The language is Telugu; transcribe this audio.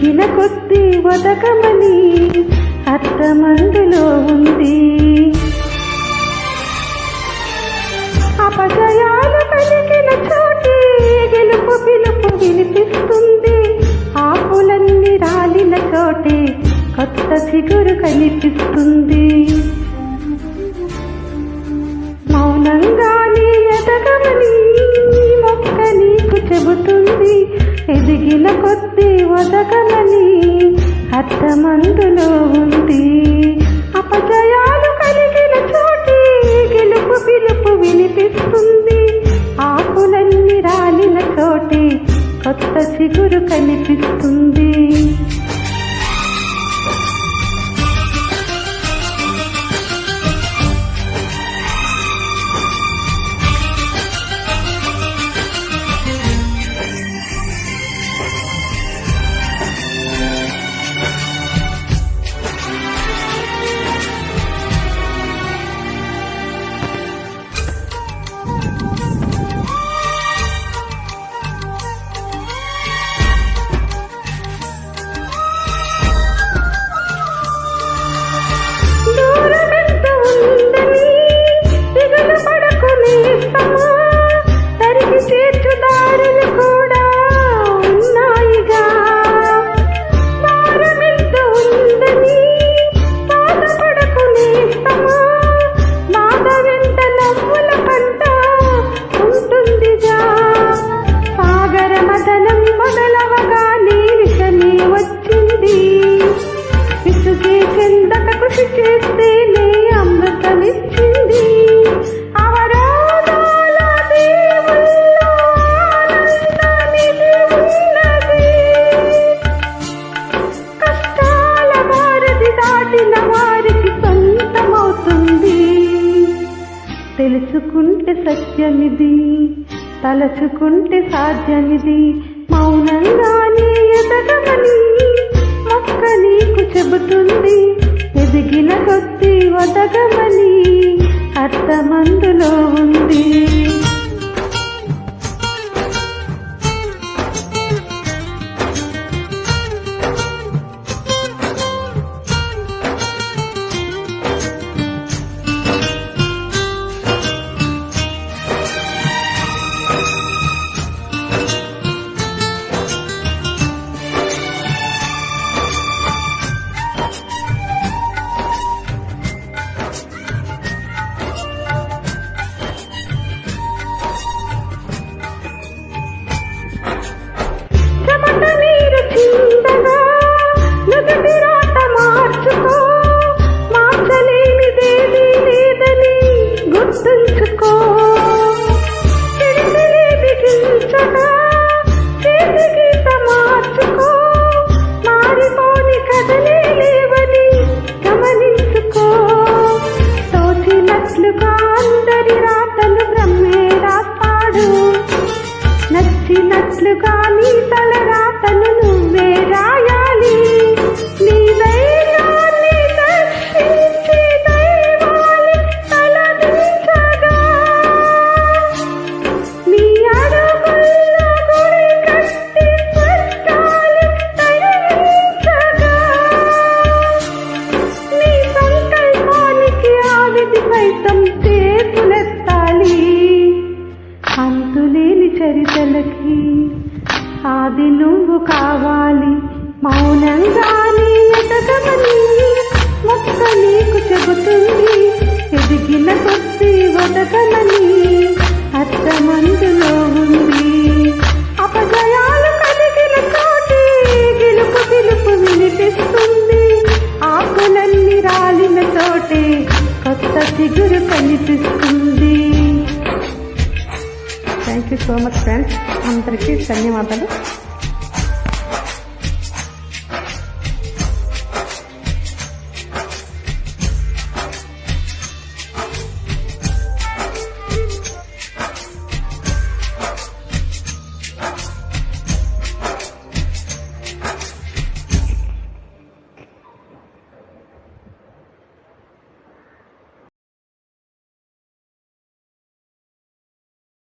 ఎదిగిన కొద్ది ఒదగమని అర్థమందులో ఉంది. అపజయాలు కలిగిన చోటి గెలుపు పిలుపు వినిపిస్తుంది. ఆకులన్నీ రాలిన చోటే కొత్త చిగురు కనిపిస్తుంది. మౌనంగానే ఎదగమని మొక్క నీకు చెబుతుంది. ఎదిగిన కొద్ది ఒదగమని అర్థమందులో ఉంది. అపజయాలు కలిగిన చోటి గెలుపు పిలుపు వినిపిస్తుంది. ఆకులన్నీ రాలిన చోటే కొత్త చిగురు కనిపిస్తుంది. తెలుసుకుంటే సత్యమిది, తలచుకుంటే సాధ్యమిది. మౌనంగానే ఎదగమని మొక్క నీకు చెబుతుంది. ఎదిగిన కొద్ది ఒదగమని అర్థమందులో ఉంది. నచ్చినట్లుగా నీ తల రాతను నువ్వే రాయాలి. నీ ధైర్యాన్ని దర్శించి దైవాన్ని తలదించగా నీ అడుగుల్లో గుడి కట్టి స్వర్గాన్ని తరించగా నీ సంకల్పానికి ఆ విధి సైతం చేతులెత్తాలి. అంతులేని చరితలకి ఆది నువ్వు కావాలి. మౌనంగానే ఎదగమని మొక్క నీకు చెబుతుంది. ఎదిగిన కొద్ది ఒదగమని అర్థమందులో ఉంది. అపజయాలు కలిగిన చోటి గెలుపు పిలుపు వినిపిస్తుంది. ఆకులన్నీ రాలిన చోటే కొత్త చిగురు కనిపిస్తుంది. Thank you so much friends. అందరికీ ధన్యవాదాలు.